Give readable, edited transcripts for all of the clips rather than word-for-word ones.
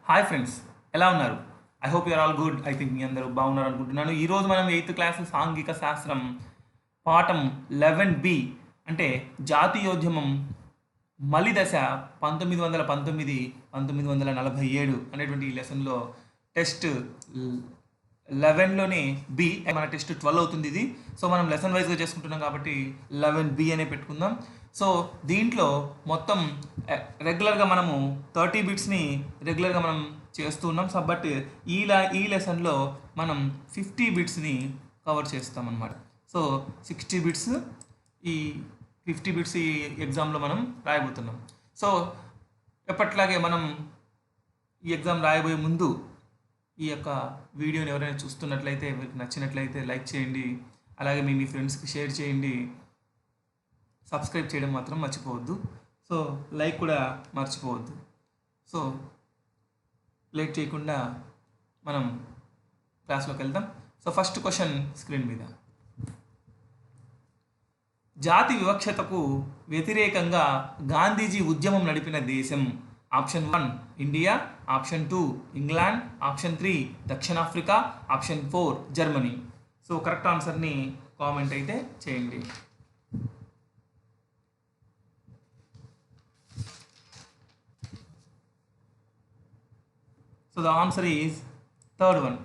Hi friends, ఎలా ఉన్నారు? I hope you're all good. I think మీ అందరూ బాగున్నారు అనుకుంటున్నాను. ఈరోజు మనం 8th క్లాస్ సాంఘిక శాస్త్రం పాఠం 11B అంటే జాతీయోద్యమం మలిదశ 1919 1947 అనేటువంటి ఈ లెసన్లో టెస్ట్ 11లోనే బి, మన టెస్ట్ 12 అవుతుంది ఇది. సో మనం లెసన్ వైజ్గా చేసుకుంటున్నాం కాబట్టి 11B అనే పెట్టుకుందాం. సో దీంట్లో మొత్తం రెగ్యులర్గా మనము 30 బిట్స్ని రెగ్యులర్గా మనం చేస్తున్నాం. సో బట్ ఈ లెసన్లో మనం 50 బిట్స్ని కవర్ చేస్తాం అన్నమాట. సో 60 బిట్స్ ఈ 50 బిట్స్ ఈ ఎగ్జామ్లో మనం రాయబోతున్నాం. సో ఎప్పట్లాగే మనం ఈ ఎగ్జామ్ రాయబోయే ముందు ఈ యొక్క వీడియోని ఎవరైనా చూస్తున్నట్లయితే, మీకు నచ్చినట్లయితే లైక్ చేయండి, అలాగే మీ ఫ్రెండ్స్కి షేర్ చేయండి, సబ్స్క్రైబ్ చేయడం మాత్రం మర్చిపోవద్దు. సో లైక్ కూడా మర్చిపోవద్దు. సో లేట్ చేయకుండా మనం క్లాస్లోకి వెళ్దాం. సో ఫస్ట్ క్వశ్చన్ స్క్రీన్ మీద. జాతి వివక్షతకు వ్యతిరేకంగా గాంధీజీ ఉద్యమం నడిపిన దేశం. Option 1 India, option 2 England, option 3 దక్షిణాఫ్రికా, ఆప్షన్ 4 జర్మనీ. సో కరెక్ట్ ఆన్సర్ని కామెంట్ అయితే చేయండి. So the answer is third one,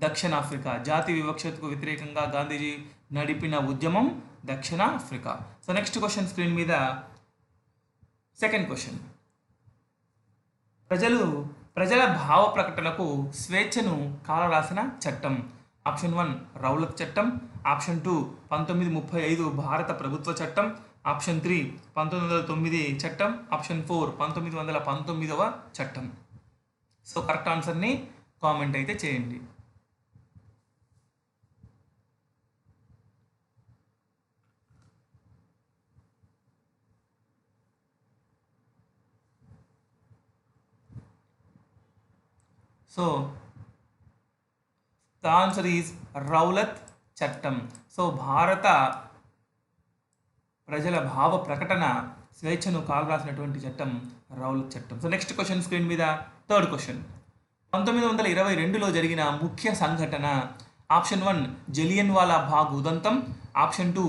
దక్షిణాఫ్రికా. జాతి వివక్షతకు వ్యతిరేకంగా గాంధీజీ నడిపిన ఉద్యమం దక్షిణాఫ్రికా. సో నెక్స్ట్ క్వశ్చన్ స్క్రీన్ మీద. Second question. ప్రజల భావ ప్రకటనకు స్వేచ్ఛను కాలరాసిన చట్టం. ఆప్షన్ 1 రౌలత్ చట్టం, ఆప్షన్ 2 1935 భారత ప్రభుత్వ చట్టం, ఆప్షన్ 3 1909 చట్టం, ఆప్షన్ 4 1919వ చట్టం. సో కరెక్ట్ ఆన్సర్ని కామెంట్ అయితే చేయండి. So the answer is Rowlatt చట్టం. సో భారత ప్రజల భావ ప్రకటన స్వేచ్ఛను కాలరాసినటువంటి చట్టం రౌలత్ చట్టం. సో నెక్స్ట్ క్వశ్చన్ స్క్రీన్ మీద. Third question. 1922లో జరిగిన ముఖ్య సంఘటన. ఆప్షన్ 1 జలియన్ వాలా బాగ్ ఉదంతం, ఆప్షన్ 2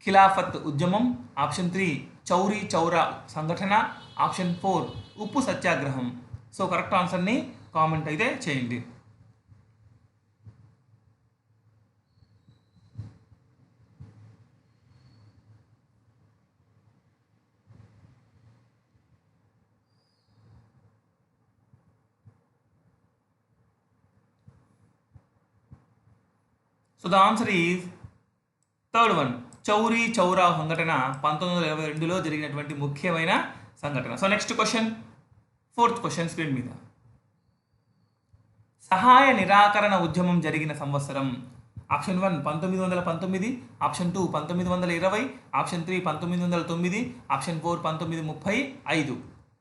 ఖిలాఫత్ ఉద్యమం, ఆప్షన్ 3 చౌరీ చౌరా సంఘటన, ఆప్షన్ 4 ఉప్పు సత్యాగ్రహం. సో కరెక్ట్ ఆన్సర్ని కామెంట్ అయితే చేయండి. So the answer is third one, Chauri Chaura సంఘటన 1922లో జరిగినటువంటి ముఖ్యమైన సంఘటన. So next question, fourth question screen మీద. సహాయ నిరాకరణ ఉద్యమం జరిగిన సంవత్సరం. Option 1 1919, option 2 1920, option 3 1909, option 4 1935.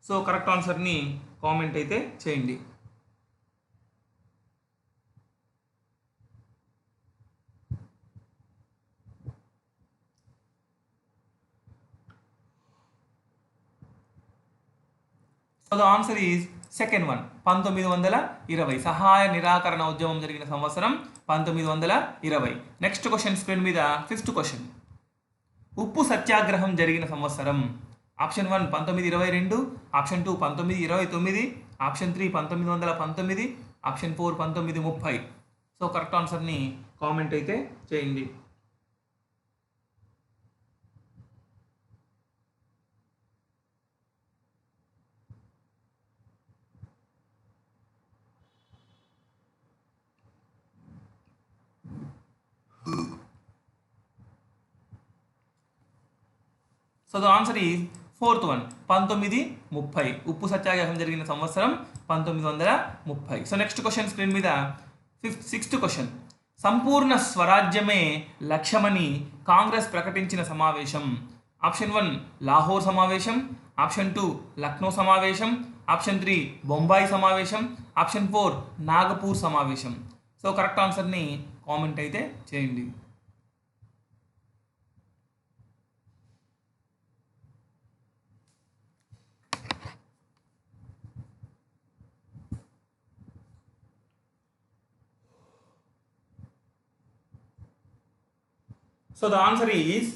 So correct ఆన్సర్ని కామెంట్ అయితే చేయండి. So the answer is second one, 1920. సహాయ నిరాకరణ ఉద్యమం జరిగిన సంవత్సరం 1920. నెక్స్ట్ క్వశ్చన్ స్క్రీన్ మీద. Fifth question. ఉప్పు సత్యాగ్రహం జరిగిన సంవత్సరం. Option 1 1922, option 2 1929, option 3 1919, option 4 1930. So correct ఆన్సర్ని కామెంట్ అయితే చేయండి. So the answer is fourth one, 1930. ఉప్పు సత్యాగ్రహం జరిగిన సంవత్సరం 1930. సో నెక్స్ట్ క్వశ్చన్ స్క్రీన్ మీద. Sixth question. సంపూర్ణ స్వరాజ్యమే లక్ష్యమని కాంగ్రెస్ ప్రకటించిన సమావేశం. ఆప్షన్ 1 లాహోర్ సమావేశం, ఆప్షన్ 2 లక్నో సమావేశం, ఆప్షన్ 3 బొంబాయి సమావేశం, ఆప్షన్ 4 నాగపూర్ సమావేశం. సో కరెక్ట్ ఆన్సర్ని కామెంట్ అయితే చేయండి. So the answer is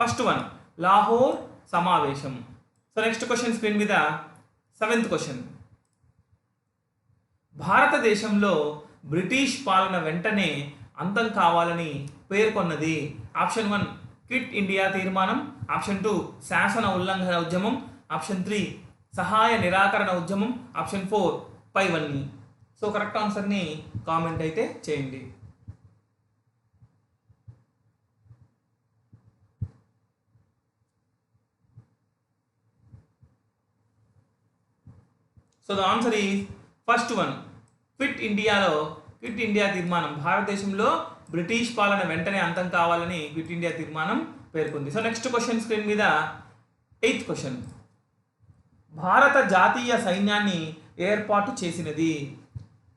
first one, Lahore సమావేశం. సో నెక్స్ట్ క్వశ్చన్ స్క్రీన్ మీద 7th క్వశ్చన్. భారతదేశంలో బ్రిటిష్ పాలన వెంటనే అంతం కావాలని పేర్కొన్నది. ఆప్షన్ 1 క్విట్ ఇండియా తీర్మానం, ఆప్షన్ 2 శాసన ఉల్లంఘన ఉద్యమం, ఆప్షన్ 3 సహాయ నిరాకరణ ఉద్యమం, ఆప్షన్ 4 పైవన్నీ. సో కరెక్ట్ ఆన్సర్ని కామెంట్ అయితే చేయండి. So the answer is first one, quit India తీర్మానం. భారతదేశంలో బ్రిటిష్ పాలన వెంటనే అంతం కావాలని క్విట్ ఇండియా తీర్మానం పేర్కొంది. సో నెక్స్ట్ క్వశ్చన్ స్క్రీన్ మీద 8th క్వశ్చన్. భారత జాతీయ సైన్యాన్ని ఏర్పాటు చేసినది.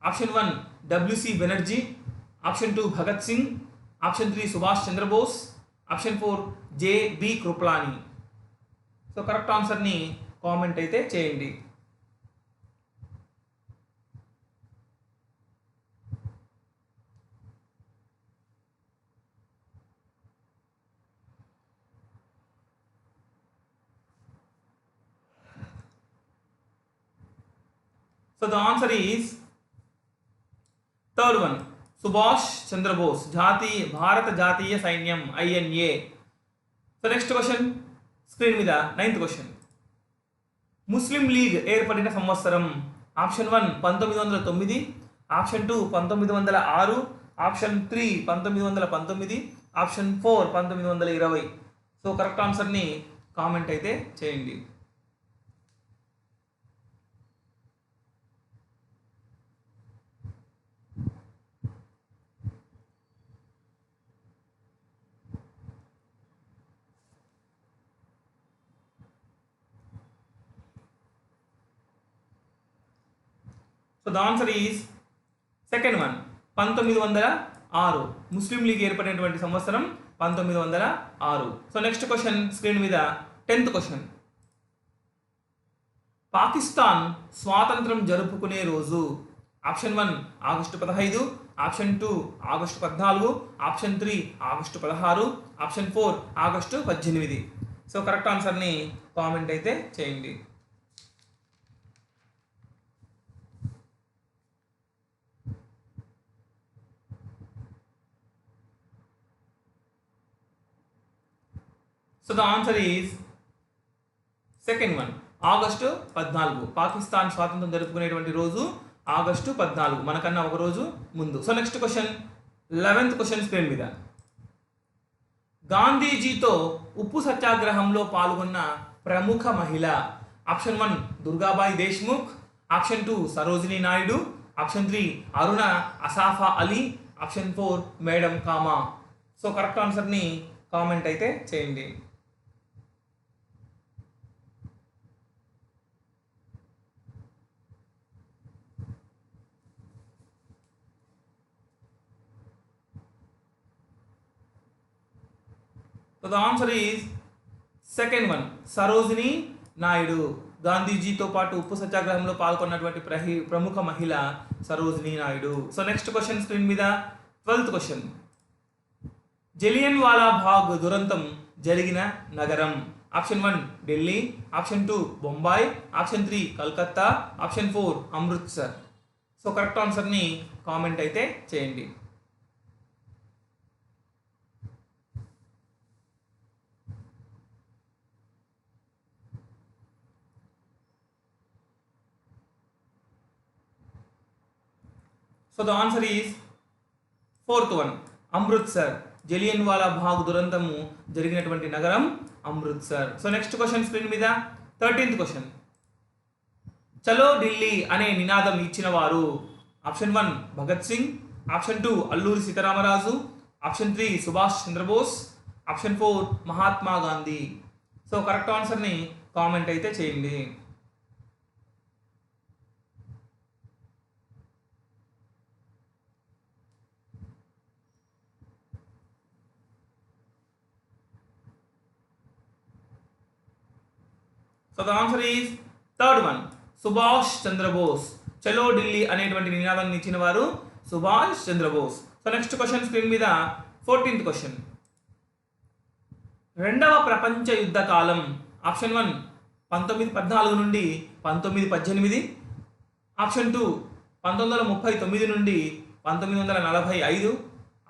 Option 1 WC Banerjee, option 2 Bhagat Singh, option 3 Subhash Chandrabose, option 4 JB Kripalani. So correct ఆన్సర్ని కామెంట్ అయితే చేయండి. So the answer is third one, Subhash Chandrabose, భారత జాతీయ సైన్యం INA. So next question screen మీద 9th క్వశ్చన్. ముస్లిం లీగ్ ఏర్పడిన సంవత్సరం. Option 1 1909, option 2 1906, option 3 1919, option 4 1920. So correct ఆన్సర్ని కామెంట్ అయితే చేయండి. So the answer is second one, 1906. Muslim league ఏర్పడినటువంటి సంవత్సరం 1906. సో నెక్స్ట్ క్వశ్చన్ స్క్రీన్ మీద 10th క్వశ్చన్. పాకిస్తాన్ స్వాతంత్రం జరుపుకునే రోజు. Option 1 August 15, option 2 August 14, option 3 August 16, option 4 August 18. So correct ఆన్సర్ని కామెంట్ అయితే చేయండి. So the answer is second one, August 14. Pakistan స్వాతంత్రం జరుపుకునేటువంటి రోజు ఆగస్టు 14, మనకన్నా ఒక రోజు ముందు. So next question 11th question screen మీద. గాంధీజీతో ఉప్పు సత్యాగ్రహంలో పాల్గొన్న ప్రముఖ మహిళ. Option 1 Durgabai Deshmukh, option 2 Sarojini Naidu, option 3 అరుణ Asafa Ali, option 4 madam Cama. So correct ఆన్సర్ని కామెంట్ అయితే చేయండి. So the answer is second one, Sarojini Naidu. గాంధీజీతో పాటు ఉప్పు సత్యాగ్రహంలో పాల్గొన్నటువంటి ప్రముఖ మహిళ Sarojini Naidu. So next question screen మీద 12th question. Jallianwala Bagh దురంతం జరిగిన నగరం. Option 1 Delhi, option 2 Bombay, option 3 Calcutta, option 4 Amritsar. So correct ఆన్సర్ని కామెంట్ అయితే చేయండి. So the answer is 4th one, Amritsar. Jallianwala Bagh దురంతము జరిగినటువంటి నగరం Amritsar. So next question screen మీద 13th క్వశ్చన్. చలో ఢిల్లీ అనే నినాదం ఇచ్చిన వారు. Option 1 Bhagat Singh, option 2 Alluri Sitaramaraju, option 3 Subhash Chandrabose, option 4 Mahatma Gandhi. So correct ఆన్సర్ని కామెంట్ అయితే చేయండి. So the answer is third one, Subhash Chandrabose. చలో ఢిల్లీ అనేటువంటి నినాదాన్ని ఇచ్చిన వారు Subhash Chandrabose. So next question screen మీద 14th క్వశ్చన్, రెండవ ప్రపంచ యుద్ధ కాలం. ఆప్షన్ 1 1914 నుండి 1918. ఆప్షన్ 2 1939 నుండి 1945.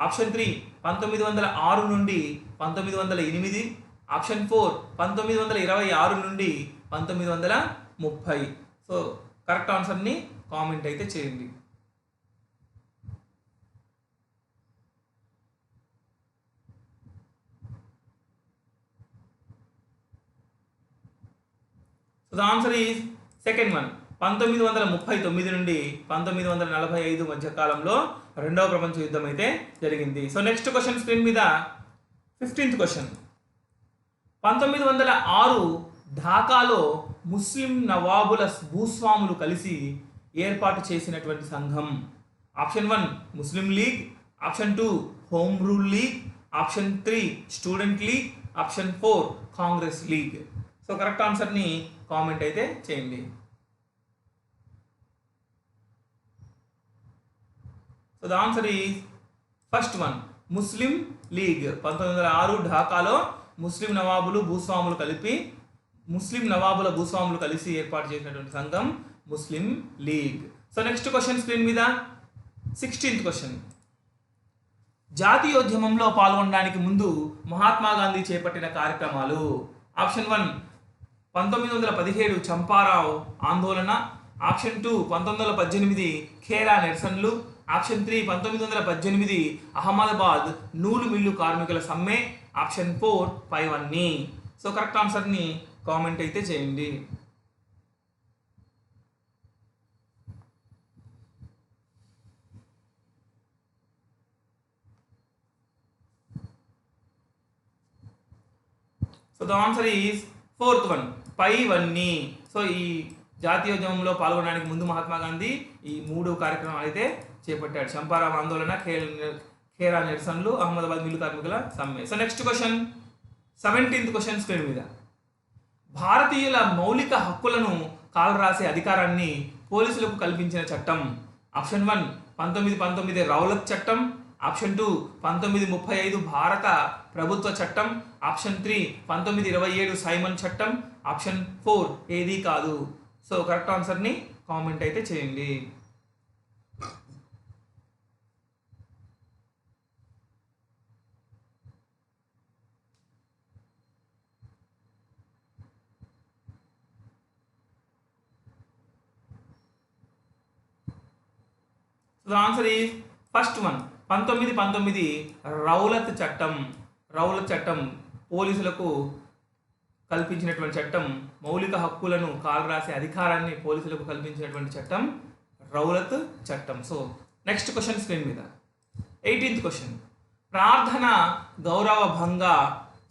ఆప్షన్ 3 1906 నుండి 1908. ఆప్షన్ 4 1926 నుండి 1930. సో కరెక్ట్ ఆన్సర్ని కామెంట్ అయితే చేయండి. So the answer is second one. 1939 నుండి 1945 మధ్య కాలంలో రెండవ ప్రపంచ యుద్ధం అయితే జరిగింది. సో నెక్స్ట్ క్వశ్చన్ స్క్రీన్ మీద 15th క్వశ్చన్. 1906 ఢాకాలో ముస్లిం నవాబుల భూస్వాములు కలిసి ఏర్పాటు చేసినటువంటి సంఘం. Option 1 Muslim League. Option 2 Home Rule League. Option 3 student league. Option 4 Congress League. So correct ఆన్సర్ని కామెంట్ అయితే చేయండి. So the answer is first one Muslim League. 1906 ఢాకాలో ముస్లిం నవాబుల భూస్వాములు కలిసి ఏర్పాటు చేసినటువంటి సంఘం Muslim League. So next question screen మీద 16th క్వశ్చన్. జాతీయోద్యమంలో పాల్గొనడానికి ముందు మహాత్మా గాంధీ చేపట్టిన కార్యక్రమాలు. ఆప్షన్ 1 1917 చంపారావ్ ఆందోళన. ఆప్షన్ 2 1918 ఖేరా నిరసనలు. ఆప్షన్ 3 1918 అహ్మదాబాద్ నూలు మిల్లు కార్మికుల సమ్మె. ఆప్షన్ 4 పైవన్నీ. సో కరెక్ట్ ఆన్సర్ని కామెంట్ అయితే చేయండి. So the answer is fourth one పైవన్నీ. సో ఈ జాతీయోద్యమంలో పాల్గొనడానికి ముందు మహాత్మా గాంధీ ఈ 3 కార్యక్రమాలు అయితే చేపట్టాడు. చంపారావ్ ఆందోళన, ఖేరా నిరసనలు, అహ్మదాబాద్ మిల్లు కార్మికుల సమ్మె. So next question 17th question screen మీద. భారతీయుల మౌలిక హక్కులను కాలరాసే అధికారాన్ని పోలీసులకు కల్పించిన చట్టం. ఆప్షన్ 1 1919 రౌలత్ చట్టం. ఆప్షన్ 2 1935 భారత ప్రభుత్వ చట్టం. ఆప్షన్ 3 1927 సైమన్ చట్టం. ఆప్షన్ 4 ఏది కాదు. సో కరెక్ట్ ఆన్సర్ని కామెంట్ అయితే చేయండి. So the answer is first one 1919 Rowlatt చట్టం. రౌలత్ చట్టం పోలీసులకు కల్పించినటువంటి చట్టం. మౌలిక హక్కులను కాలరాసే అధికారాన్ని పోలీసులకు కల్పించినటువంటి చట్టం రౌలత్ చట్టం. సో నెక్స్ట్ క్వశ్చన్ స్క్రీన్ మీద 18th క్వశ్చన్. ప్రార్థన గౌరవ భంగ.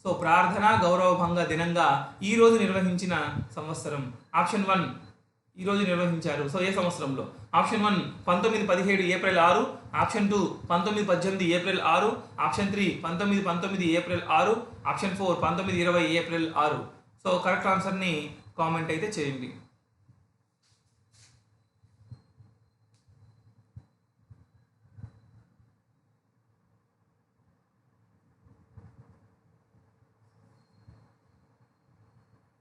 సో ప్రార్థన గౌరవ భంగ దినంగా ఈరోజు నిర్వహించిన సంవత్సరం. ఆప్షన్ 1 ఈరోజు నిర్వహించారు. సో ఏ సంవత్సరంలో? Option 1 1917 April 6. Option 2 1918 April 6. Option 3 1919 April 6. Option 4 1920 April 6. So correct ఆన్సర్ని కామెంట్ అయితే చేయండి.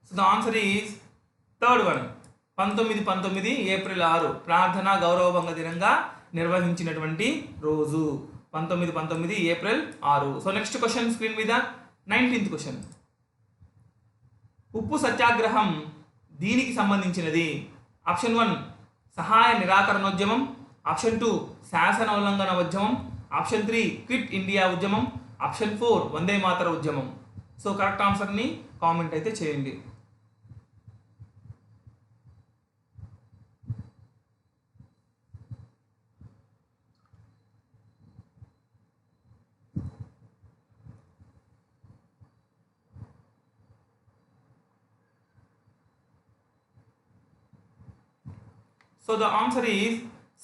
So the answer is third one 1919 April 6 ప్రార్థన గౌరవభంగ దినంగా నిర్వహించినటువంటి రోజు 1919 April 6. So next question screen మీద 19th క్వశ్చన్. ఉప్పు సత్యాగ్రహం దీనికి సంబంధించినది. ఆప్షన్ 1 సహాయ నిరాకరణోద్యమం. ఆప్షన్ 2 శాసన ఉల్లంఘన ఉద్యమం. ఆప్షన్ 3 క్విట్ ఇండియా ఉద్యమం. ఆప్షన్ 4 వందే మాతర ఉద్యమం. సో కరెక్ట్ ఆన్సర్ని కామెంట్ అయితే చేయండి. So the answer is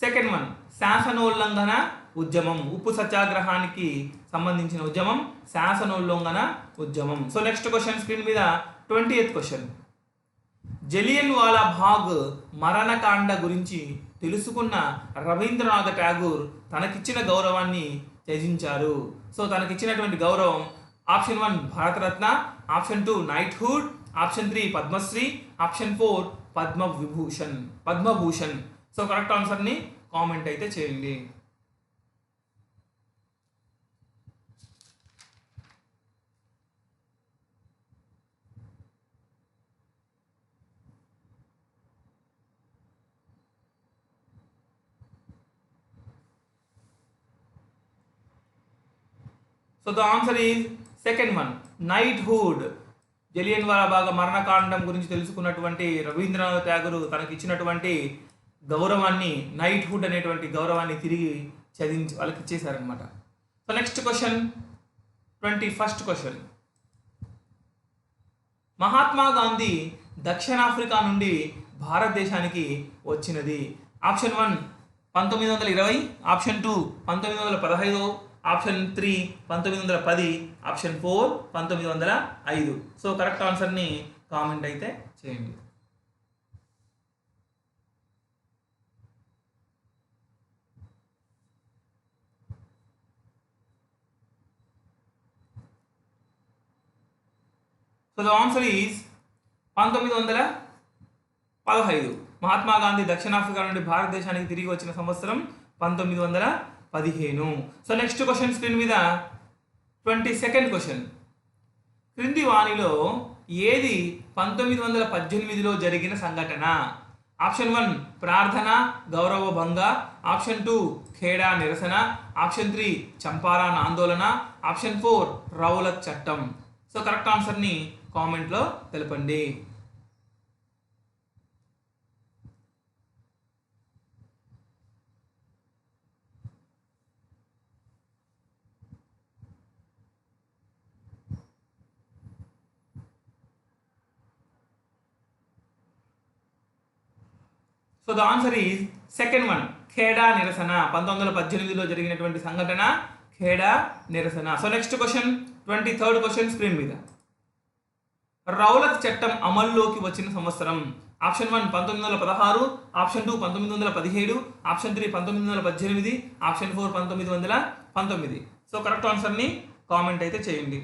second one శాసనోల్లంఘన ఉద్యమం. ఉప్పు సత్యాగ్రహానికి సంబంధించిన ఉద్యమం శాసనోల్లంఘన ఉద్యమం. సో నెక్స్ట్ క్వశ్చన్ స్క్రీన్ మీద 20th క్వశ్చన్. జలియన్ వాలా బాగ్ మరణకాండ గురించి తెలుసుకున్న రవీంద్రనాథ్ ఠాగూర్ తనకిచ్చిన గౌరవాన్ని త్యజించారు. సో తనకి ఇచ్చినటువంటి గౌరవం option 1 Bharat Ratna, option 2 knighthood, option 3 Padma Shri, option 4 Padma Bhushan. So correct ఆన్సర్ని కామెంట్ అయితే చేయండి. So the answer is second one, knighthood. Jallianwala Bagh మరణకాండం గురించి తెలుసుకున్నటువంటి రవీంద్రనాథ్ ట్యాగూర్ తనకి ఇచ్చినటువంటి గౌరవాన్ని, నైట్హుడ్ అనేటువంటి గౌరవాన్ని తిరిగి వాళ్ళకి ఇచ్చేశారనమాట. సో నెక్స్ట్ క్వశ్చన్, 21st క్వశ్చన్. మహాత్మా గాంధీ దక్షిణాఫ్రికా నుండి భారతదేశానికి వచ్చినది. Option 1 1920, option 2 1915, option 3 1910, option 4 1905. So correct ఆన్సర్ని కామెంట్ అయితే చేయండి. So the answer is 1915. Mahatma Gandhi దక్షిణాఫ్రికా నుండి భారతదేశానికి తిరిగి వచ్చిన సంవత్సరం 1915. సో నెక్స్ట్ క్వశ్చన్ స్క్రీన్ మీద 22nd క్వశ్చన్. క్రింది వాణిలో ఏది 1918లో జరిగిన సంఘటన? ఆప్షన్ 1 ప్రార్థన గౌరవ భంగ, ఆప్షన్ 2 ఖేడా నిరసన, ఆప్షన్ 3 చంపారాన్ ఆందోళన, ఆప్షన్ 4 రౌలత్ చట్టం. సో కరెక్ట్ ఆన్సర్ని కామెంట్లో తెలపండి. So the answer is second one, Kheda నిరసన. 1918లో జరిగినటువంటి సంఘటన ఖేడా నిరసన. So next question 23rd question screen మీద. రౌలత్ చట్టం అమల్లోకి వచ్చిన సంవత్సరం? Option 1 1916, option 2 1917, option 3 1918, option 4 1919. So correct ఆన్సర్ని కామెంట్ అయితే చేయండి.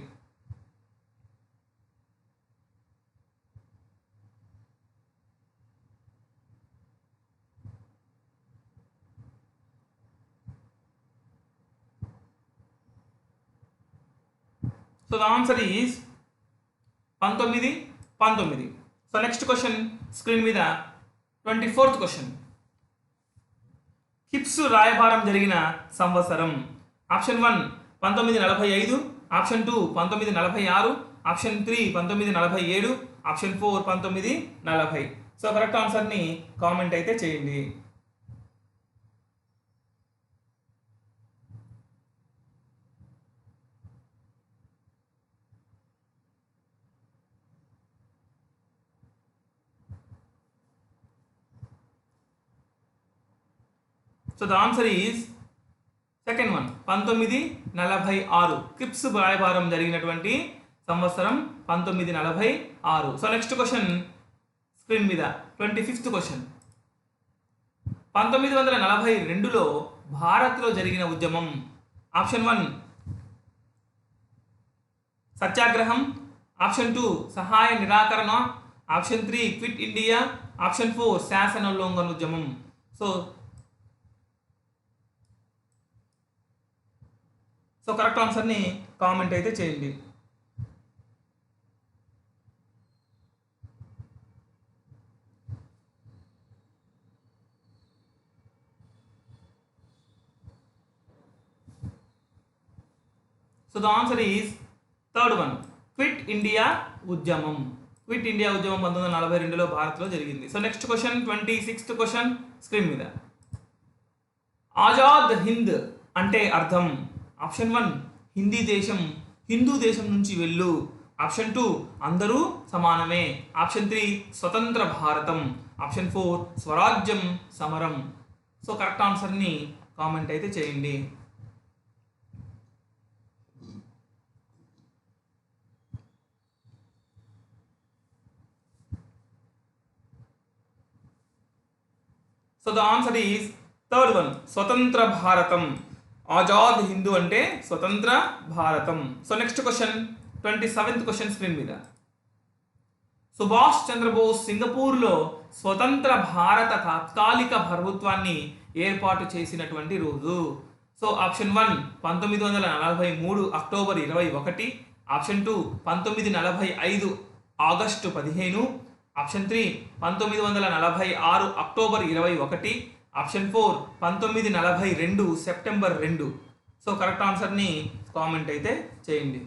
So the answer is 1919. So next question screen మీద 24th క్వశ్చన్. హిప్స్ రాయబారం జరిగిన సంవత్సరం? Option 1 1945, option 2 1946, option 3 1947, option 4 1940. So correct ఆన్సర్ని కామెంట్ అయితే చేయండి. So the answer is second one 1946. క్రిప్స్ రాయబారం జరిగినటువంటి సంవత్సరం 1946. సో నెక్స్ట్ క్వశ్చన్ స్క్రీన్ మీద 25th క్వశ్చన్. 1942లో భారత్లో జరిగిన ఉద్యమం? ఆప్షన్ 1 సత్యాగ్రహం, ఆప్షన్ 2 సహాయ నిరాకరణ, ఆప్షన్ 3 క్విట్ ఇండియా, ఆప్షన్ 4 శాసనోల్లంఘన ఉద్యమం. సో కరెక్ట్ ఆన్సర్ని కామెంట్ అయితే చేయండి. So the answer is third one, quit India ఉద్యమం. క్విట్ ఇండియా ఉద్యమం 1942లో భారత్లో జరిగింది. So next question 26th question screen మీద. ఆజాద్ హింద్ అంటే అర్థం? ఆప్షన్ 1 హిందూ దేశం నుంచి వెళ్ళు, ఆప్షన్ 2 అందరూ సమానమే, ఆప్షన్ 3 స్వతంత్ర భారతం, ఆప్షన్ 4 స్వరాజ్యం సమరం. సో కరెక్ట్ ఆన్సర్ని కామెంట్ అయితే చేయండి. So the answer is third one, స్వతంత్ర భారతం. ఆజాద్ హిందూ అంటే స్వతంత్ర భారతం. So next question 27th question screen మీద. సుభాష్ చంద్రబోస్ సింగపూర్లో స్వతంత్ర భారత తాత్కాలిక ప్రభుత్వాన్ని ఏర్పాటు చేసినటువంటి రోజు. So option 1 1943 October 21, option 2 1945 August 15, option 3 1946 October 21, option 4 1942 September 2. So correct ఆన్సర్ని కామెంట్ అయితే చేయండి.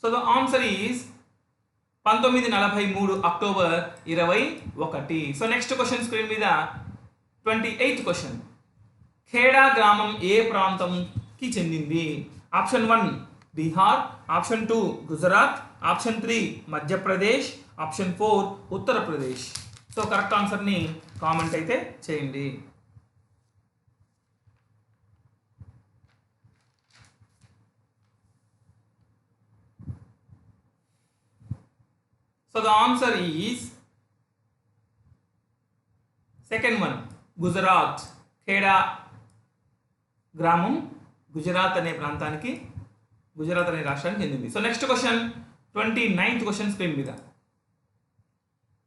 So the answer is 1943 October 21. So next question screen మీద 28th క్వశ్చన్. ఖేడా గ్రామం ఏ ప్రాంతంకి చెందింది? Option 1 Bihar, option 2 Gujarat, option 3 Madhya Pradesh, option 4 Uttar Pradesh. So correct ఆన్సర్ని కామెంట్ అయితే చేయండి. So the answer is second one, Gujarat. Kheda గ్రామం గుజరాత్ అనే ప్రాంతానికి, గుజరాత్ అనే రాష్ట్రానికి చెందింది. So next question 29th question screen మీద.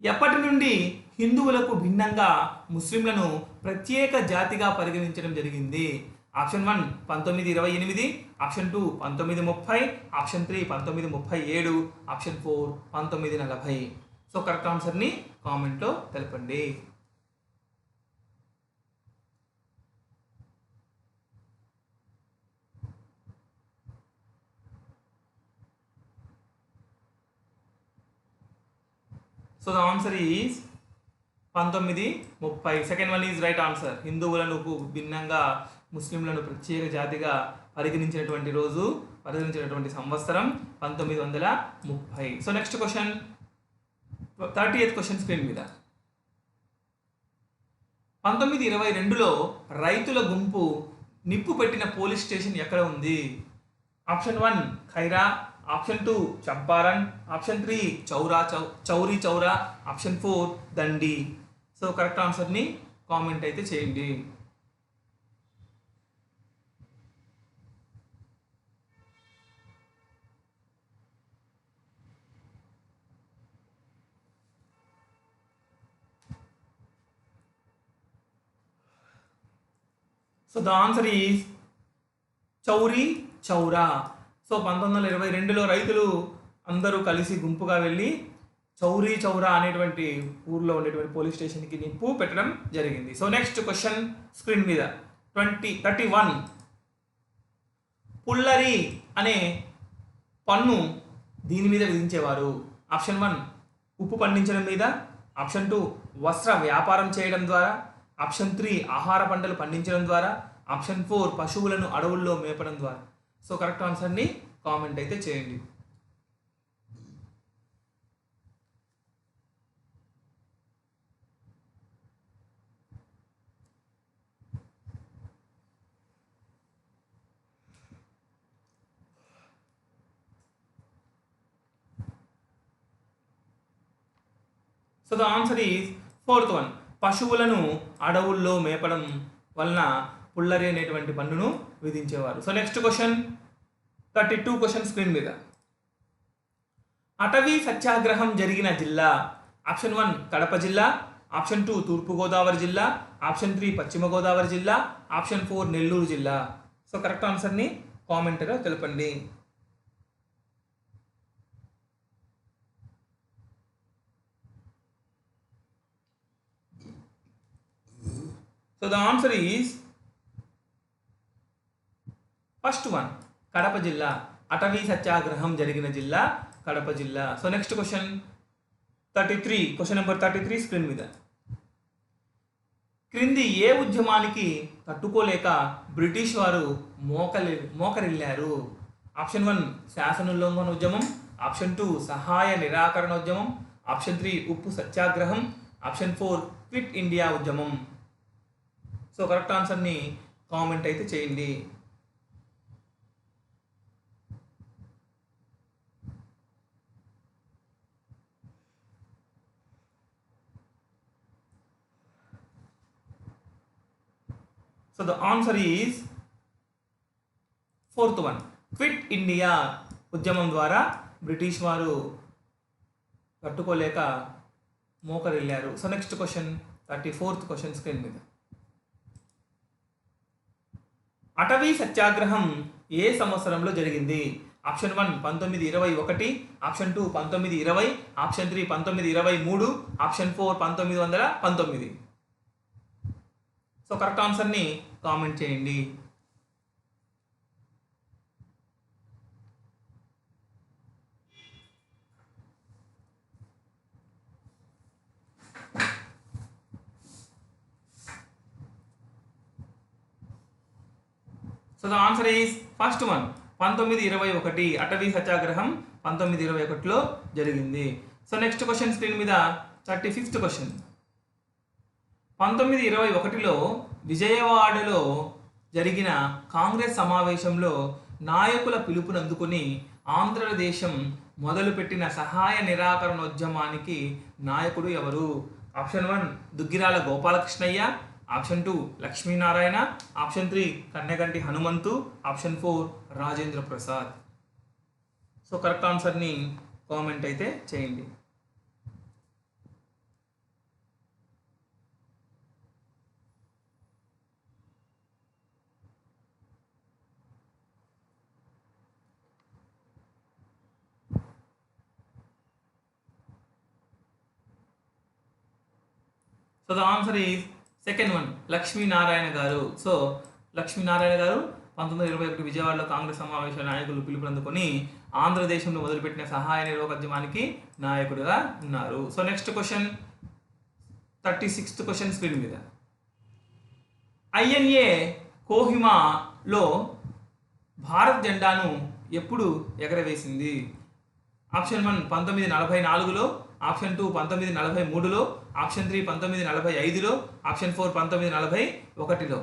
ఎప్పటి నుండి హిందువులకు భిన్నంగా ముస్లింలను ప్రత్యేక జాతిగా పరిగణించడం జరిగింది? Option 1 1928, option 2 1930, option 3 1937, option 4 1940. So correct ఆన్సర్ని కామెంట్లో తెలపండి. So the answer is 1930. Second one is right answer. హిందువులను భిన్నంగా ముస్లింలను ప్రత్యేక జాతిగా పరిగణించినటువంటి రోజు, పరిగణించినటువంటి సంవత్సరం 1930. So next question 30th question screen మీద. 1922లో రైతుల గుంపు నిప్పు పెట్టిన పోలీస్ స్టేషన్ ఎక్కడ ఉంది? Option 1 Kaira, option 2 Champaran, option 3 Chauri Chaura, option 4 Dandi. So correct ఆన్సర్ని కామెంట్ అయితే చేయండి. So the answer is Chauri Chaura. So 1922లో రైతులు అందరూ కలిసి గుంపుగా వెళ్ళి చౌరీ చౌరా అనేటువంటి ఊర్లో ఉండేటువంటి పోలీస్ స్టేషన్కి నిప్పు పెట్టడం జరిగింది. సో నెక్స్ట్ క్వశ్చన్ స్క్రీన్ మీద 31. పుల్లరి అనే పన్ను దీని మీద విధించేవారు? ఆప్షన్ 1 ఉప్పు పండించడం మీద, ఆప్షన్ 2 వస్త్ర వ్యాపారం చేయడం ద్వారా, ఆప్షన్ 3 ఆహార పంటలు పండించడం ద్వారా, ఆప్షన్ 4 పశువులను అడవుల్లో మేపడం ద్వారా. సో కరెక్ట్ ఆన్సర్ని కామెంట్ అయితే చేయండి. So the answer is 4th one. పశువులను అడవుల్లో మేపడం వలన పుల్లరి అనేటువంటి పన్నును విధించేవారు. So next question 32 question screen మీద. అటవీ సత్యాగ్రహం జరిగిన జిల్లా? ఆప్షన్ 1 కడప జిల్లా, ఆప్షన్ 2 తూర్పుగోదావరి జిల్లా, ఆప్షన్ 3 పశ్చిమ గోదావరి జిల్లా, ఆప్షన్ 4 నెల్లూరు జిల్లా. సో కరెక్ట్ ఆన్సర్ని కామెంట్లో తెలపండి. So the answer is first one Kadapa జిల్లా. అటవీ సత్యాగ్రహం జరిగిన జిల్లా కడప జిల్లా. So next question 33, question number 33 screen మీద. క్రింది ఏ ఉద్యమానికి తట్టుకోలేక బ్రిటిష్ వారు మోకరిల్లారు? ఆప్షన్ 1 శాసనోల్లంఘన ఉద్యమం, ఆప్షన్ 2 సహాయ నిరాకరణ ఉద్యమం, ఆప్షన్ 3 ఉప్పు సత్యాగ్రహం, ఆప్షన్ 4 క్విట్ ఇండియా ఉద్యమం. సో కరెక్ట్ ఆన్సర్ని కామెంట్ అయితే చేయండి. So the answer is fourth one, quit India ఉద్యమం ద్వారా బ్రిటిష్ వారు తట్టుకోలేక మోకరిల్లారు. So next question 34th question screen మీద. అటవీ సత్యాగ్రహం ఏ సంవత్సరంలో జరిగింది? Option 1 1921, option 2 1920, option 3 1923, option 4 1919. So correct ఆన్సర్ని కామెంట్ చేయండి. So the answer is first one 1921. అటవీ సత్యాగ్రహం 1921లో జరిగింది. సో నెక్స్ట్ క్వశ్చన్ స్క్రీన్ మీద 35th క్వశ్చన్. 1921లో విజయవాడలో జరిగిన కాంగ్రెస్ సమావేశంలో నాయకుల పిలుపునందుకుని ఆంధ్రదేశం మొదలుపెట్టిన సహాయ నిరాకరణోద్యమానికి నాయకుడు ఎవరు? Option 1 Duggirala Gopalakrishnayya, option 2 Lakshminarayana, option 3 Kanneganti Hanumanthu, option 4 Rajendra Prasad. So correct ఆన్సర్ని కామెంట్ అయితే చేయండి. So the answer is second one, Lakshminarayana garu. So Lakshminarayana గారు 1921 విజయవాడలో కాంగ్రెస్ సమావేశ నాయకులు పిలుపునందుకొని ఆంధ్రదేశంలో మొదలుపెట్టిన సహాయ నిరోధోద్యమానికి నాయకుడిగా ఉన్నారు. So next question 36th question screen మీద. ఐఎన్ఏ కోహిమాలో భారత్ జెండాను ఎప్పుడు ఎగరవేసింది? ఆప్షన్ 1 1944లో, ఆప్షన్ 2 1943లో, ఆప్షన్ 3 1945లో, ఆప్షన్ 4 1941లో.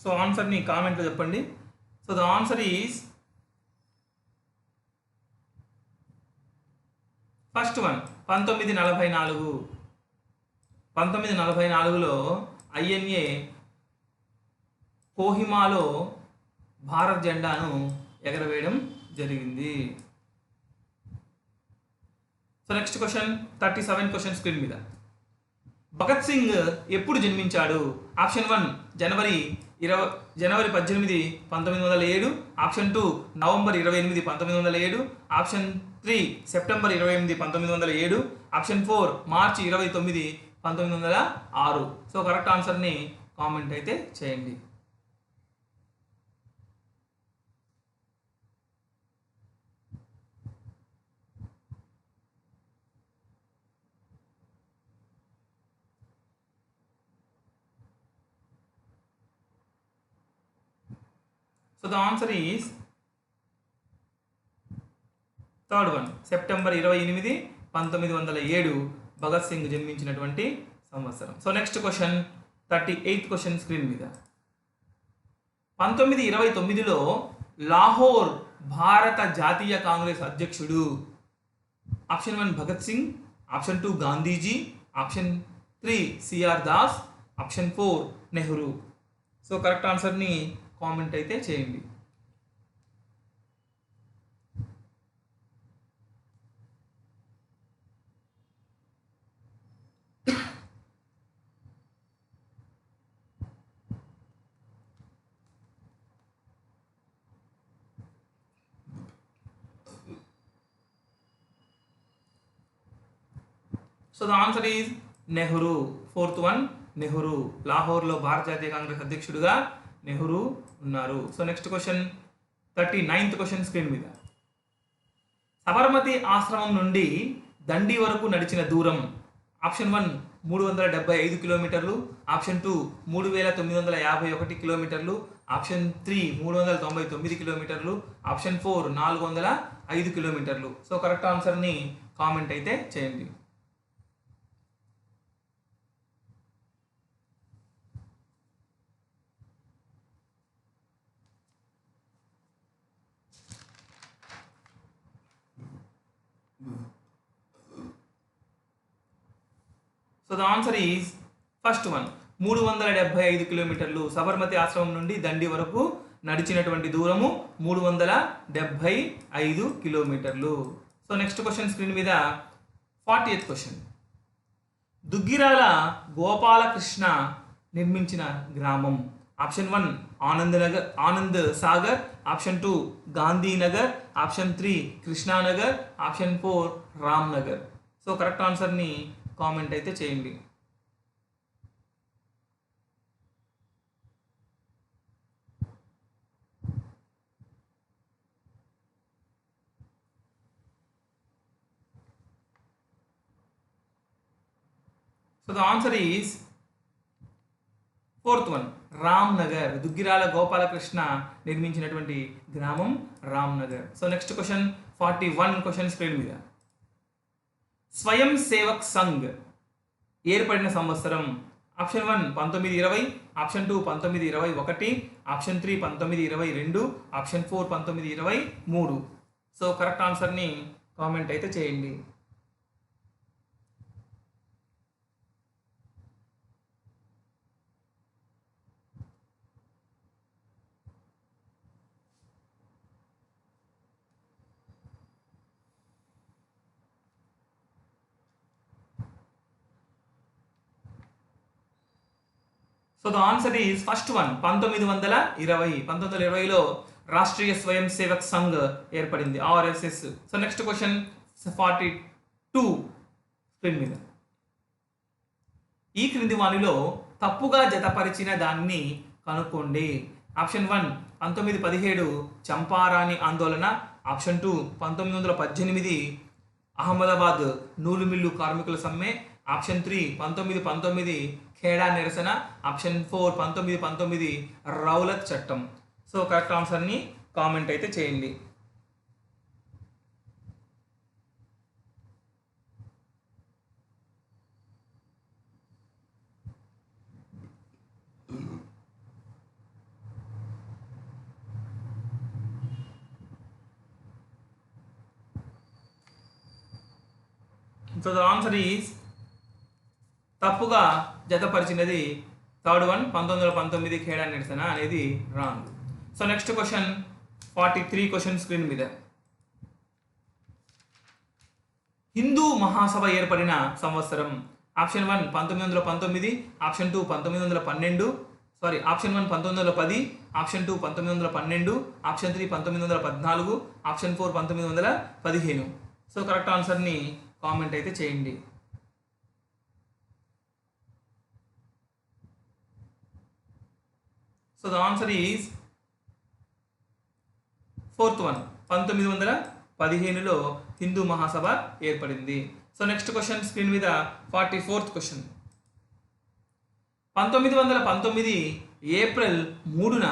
సో ఆన్సర్ని కామెంట్లో చెప్పండి. So the answer is first one 1944. 1944లో ఐఎన్ఏ కోహిమాలో భారత్ జెండాను ఎగరవేయడం జరిగింది. So next question 37 question screen మీద. భగత్ సింగ్ ఎప్పుడు జన్మించాడు? ఆప్షన్ 1 జనవరి 18, 1907, option 2 November 28, 1907, option 3 September 28, 1907, option 4 మార్చి 29, 1906. సో కరెక్ట్ ఆన్సర్ని కామెంట్ అయితే చేయండి. So the answer is third one, September 28, 1907 Bhagat Singh జన్మించినటువంటి సంవత్సరం. So next question 38th question screen మీద. 1929లో లాహోర్ భారత జాతీయ కాంగ్రెస్ అధ్యక్షుడు. Option 1 Bhagat Singh, option 2 Gandhiji, option 3 CR Das, option 4 Nehru. So correct ఆన్సర్ని కామెంట్ అయితే చేయండి. So the answer is Nehru. Fourth one Nehru. లాహోర్లో భారత జాతీయ కాంగ్రెస్ అధ్యక్షుడిగా నెహ్రూ ఉన్నారు. So next question 39th question screen మీద. సబర్మతి ఆశ్రమం నుండి దండి వరకు నడిచిన దూరం. ఆప్షన్ 1 375 కిలోమీటర్లు, ఆప్షన్ 2 3951 కిలోమీటర్లు, ఆప్షన్ 3 399 కిలోమీటర్లు, ఆప్షన్ 4 405 కిలోమీటర్లు. సో కరెక్ట్ ఆన్సర్ని కామెంట్ అయితే చేయండి. The answer is first one. 375 కిలోమీటర్లు. సబర్మతి ఆశ్రమం నుండి దండి వరకు నడిచినటువంటి దూరము 375 కిలోమీటర్లు. సో నెక్స్ట్ క్వశ్చన్ స్క్రీన్ మీద 40th క్వశ్చన్. దుగ్గిరాల గోపాలకృష్ణ నిర్మించిన గ్రామం. Option 1 Anand Sagar, option 2 Gandhinagar, option 3 Krishna Nagar, option 4 Ram Nagar. So correct ఆన్సర్ని కామెంట్ అయితే చేయండి. So the answer is fourth one, Ram Nagar. Duggirala Gopalakrishna నిర్మించినటువంటి గ్రామం Ram Nagar. So next question 41 question screen మీద. స్వయం సేవక్ సంఘ్ ఏర్పడిన సంవత్సరం. Option 1 1920, option 2 1921, option 3 1922, option 4 1923. So correct ఆన్సర్ని కామెంట్ అయితే చేయండి. So the answer is first one 1920. 1920లో రాష్ట్రీయ స్వయం సేవక్ సంఘ్ ఏర్పడింది, RSS. So next question 42 screen మీద. ఈ క్రింది వానిలో తప్పుగా జతపరిచిన దాన్ని కనుక్కోండి. ఆప్షన్ 1 1917 చంపారాని ఆందోళన, ఆప్షన్ 2 1918 అహ్మదాబాద్ నూలు మిల్లు కార్మికుల సమ్మె, ఆప్షన్ 3 1919 ఖేడా నిరసన, ఆప్షన్ 4 1919 రౌలత్ చట్టం. సో కరెక్ట్ ఆన్సర్ని కామెంట్ అయితే చేయండి. సో ద ఆన్సర్ ఈజ్ తప్పుగా జతపరిచినది థర్డ్ వన్ 1919 ఖేడా నిరసన అనేది wrong. So next question 43 question screen మీద. హిందూ మహాసభ ఏర్పడిన సంవత్సరం. Option 1 1919, option 2 1912, option 1 1910, option 2 1912, option 3 1914, option 4 1915. So correct ఆన్సర్ని కామెంట్ అయితే చేయండి. So the answer is fourth one 1915లో హిందూ మహాసభ ఏర్పడింది. సో నెక్స్ట్ క్వశ్చన్ స్క్రీన్ మీద 44th క్వశ్చన్. 1919 ఏప్రిల్ 3న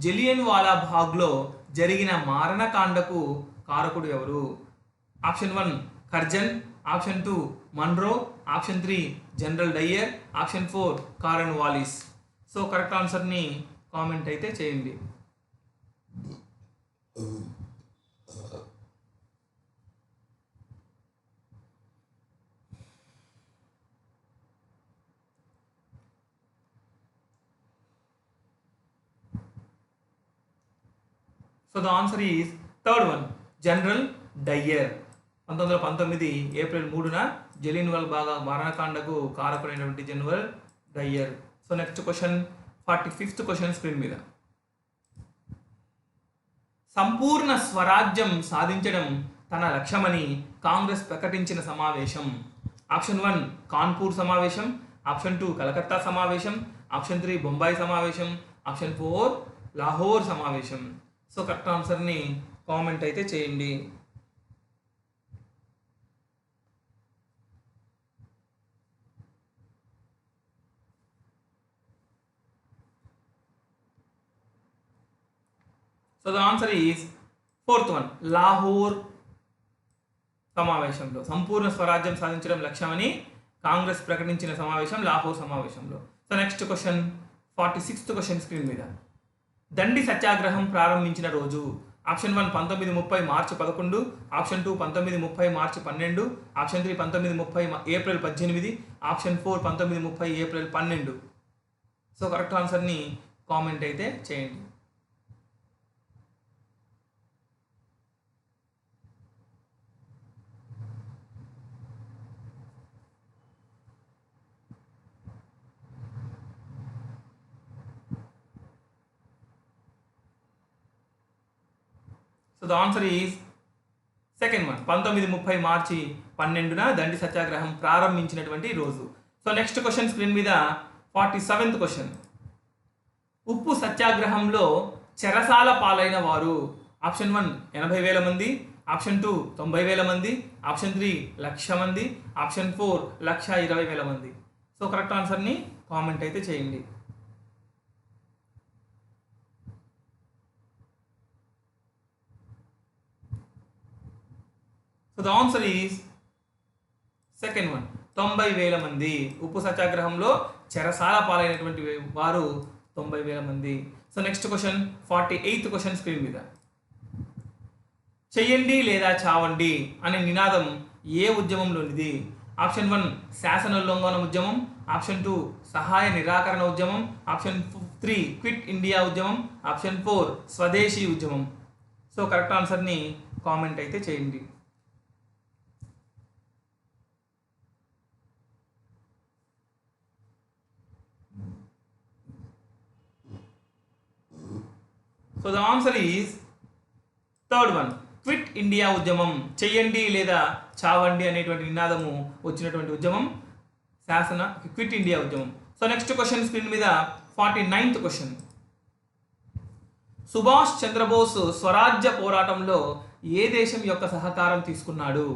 జలియన్ వాలా బాగ్లో జరిగిన మారణకాండకు కారకుడు ఎవరు? Option 1 Curzon, option 2 Munro, option 3 general Dyer, option 4 Cornwallis. So correct ఆన్సర్ని కామెంట్ అయితే చేయండి. So the answer is third one general Dyer. 1919 April 3న జలియన్ వాలా బాగ్ మారణకాండకు కారకుడైనటువంటి general Dyer. So next question 45th question screen మీద. సంపూర్ణ స్వరాజ్యం సాధించడం తన లక్ష్యమని కాంగ్రెస్ ప్రకటించిన సమావేశం. ఆప్షన్ 1 కాన్పూర్ సమావేశం, ఆప్షన్ 2 కలకత్తా సమావేశం, ఆప్షన్ 3 బొంబాయి సమావేశం, ఆప్షన్ 4 లాహోర్ సమావేశం. సో కరెక్ట్ ఆన్సర్ని కామెంట్ అయితే చేయండి. So the answer is fourth one Lahore సమావేశంలో. సంపూర్ణ స్వరాజ్యం సాధించడం లక్ష్యమని కాంగ్రెస్ ప్రకటించిన సమావేశం లాహోర్ సమావేశంలో. So next question 46th question screen మీద. దండి సత్యాగ్రహం ప్రారంభించిన రోజు. ఆప్షన్ 1 1930 మార్చి 11, ఆప్షన్ 2 1930 మార్చి 12, option 3 1930 April 18, option 4 1930 April 12. So correct ఆన్సర్ని కామెంట్ అయితే చేయండి. So the answer is second one, 1930 మార్చి 12న దండి సత్యాగ్రహం ప్రారంభించినటువంటి రోజు. సో నెక్స్ట్ క్వశ్చన్ స్క్రీన్ మీద 47th క్వశ్చన్. ఉప్పు సత్యాగ్రహంలో చెరసాల పాలైన వారు. ఆప్షన్ 1 80,000 మంది, ఆప్షన్ 2 90,000 మంది, ఆప్షన్ 3 1,00,000 మంది, ఆప్షన్ 4 1,20,000 మంది. సో కరెక్ట్ ఆన్సర్ని కామెంట్ అయితే చేయండి. So the answer is second one, 90,000 మంది. ఉప్పు సత్యాగ్రహంలో చెరసాల పాలైనటువంటి వారు 90,000 మంది. So next question 48th question screen మీద. చెయ్యండి లేదా చావండి అనే నినాదం ఏ ఉద్యమంలోనిది? ఆప్షన్ 1 శాసనోల్లంఘన ఉద్యమం, ఆప్షన్ 2 సహాయ నిరాకరణ ఉద్యమం, ఆప్షన్ 3 క్విట్ ఇండియా ఉద్యమం, ఆప్షన్ 4 స్వదేశీ ఉద్యమం. సో కరెక్ట్ ఆన్సర్ని కామెంట్ అయితే చేయండి. So the answer is third one, quit India ఉద్యమం. చెయ్యండి లేదా చావండి అనేటువంటి నినాదము వచ్చినటువంటి ఉద్యమం క్విట్ ఇండియా ఉద్యమం. సో నెక్స్ట్ క్వశ్చన్ స్క్రీన్ మీద 49th క్వశ్చన్. సుభాష్ చంద్రబోస్ స్వరాజ్య పోరాటంలో ఏ దేశం యొక్క సహకారం తీసుకున్నాడు?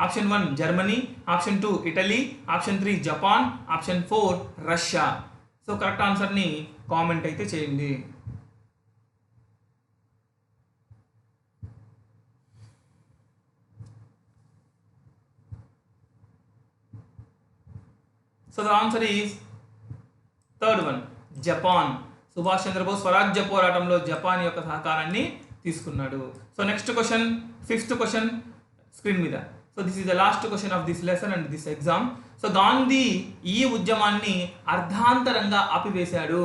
Option 1 Germany, option 2 Italy, option 3 Japan, option 4 Russia. So correct ఆన్సర్ని కామెంట్ అయితే చేయండి. So the answer is third one, Japan. Subhash Chandra Bose స్వరాజ్య పోరాటంలో జపాన్ యొక్క సహకారాన్ని తీసుకున్నాడు. So next question 5th question screen మీద. So this is the last question of this lesson and this exam. So Gandhi ఈ ఉద్యమాన్ని అర్ధాంతరంగా ఆపివేశాడు.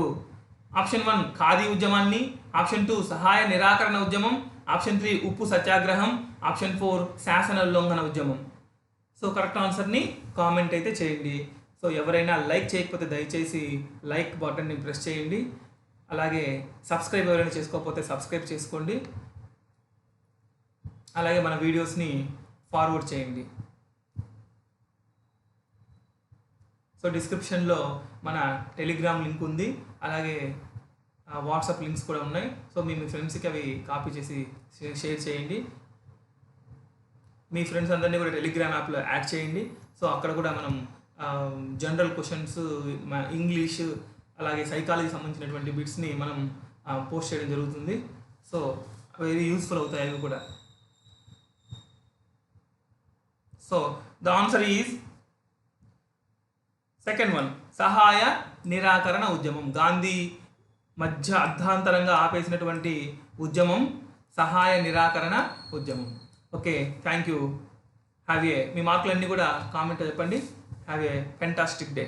ఆప్షన్ 1 ఖాదీ ఉద్యమాన్ని, ఆప్షన్ 2 సహాయ నిరాకరణ ఉద్యమం, ఆప్షన్ 3 ఉప్పు సత్యాగ్రహం, ఆప్షన్ 4 శాసన ఉల్లంఘన ఉద్యమం. సో కరెక్ట్ ఆన్సర్ని కామెంట్ అయితే చేయండి. సో ఎవరైనా లైక్ చేయకపోతే దయచేసి లైక్ బటన్ని ప్రెస్ చేయండి. అలాగే సబ్స్క్రైబ్ ఎవరైనా చేసుకోకపోతే సబ్స్క్రైబ్ చేసుకోండి. అలాగే మన వీడియోస్ని ఫార్వర్డ్ చేయండి. సో డిస్క్రిప్షన్లో మన టెలిగ్రామ్ లింక్ ఉంది, అలాగే వాట్సాప్ లింక్స్ కూడా ఉన్నాయి. సో మీ ఫ్రెండ్స్కి అవి కాపీ చేసి షేర్ చేయండి. మీ ఫ్రెండ్స్ అందరినీ కూడా టెలిగ్రామ్ యాప్లో యాడ్ చేయండి. సో అక్కడ కూడా మనం జనరల్ క్వశ్చన్స్, ఇంగ్లీష్, అలాగే సైకాలజీ సంబంధించినటువంటి బిట్స్ని మనం పోస్ట్ చేయడం జరుగుతుంది. సో వెరీ యూస్ఫుల్ అవుతాయి అవి కూడా. So the answer is second one, సహాయ నిరాకరణ ఉద్యమం. గాంధీ మధ్య అర్ధాంతరంగా ఆపేసినటువంటి ఉద్యమం సహాయ నిరాకరణ ఉద్యమం. Okay, thank you. Have a, మీ మార్కులన్నీ కూడా కామెంట్లో చెప్పండి. Have a fantastic day.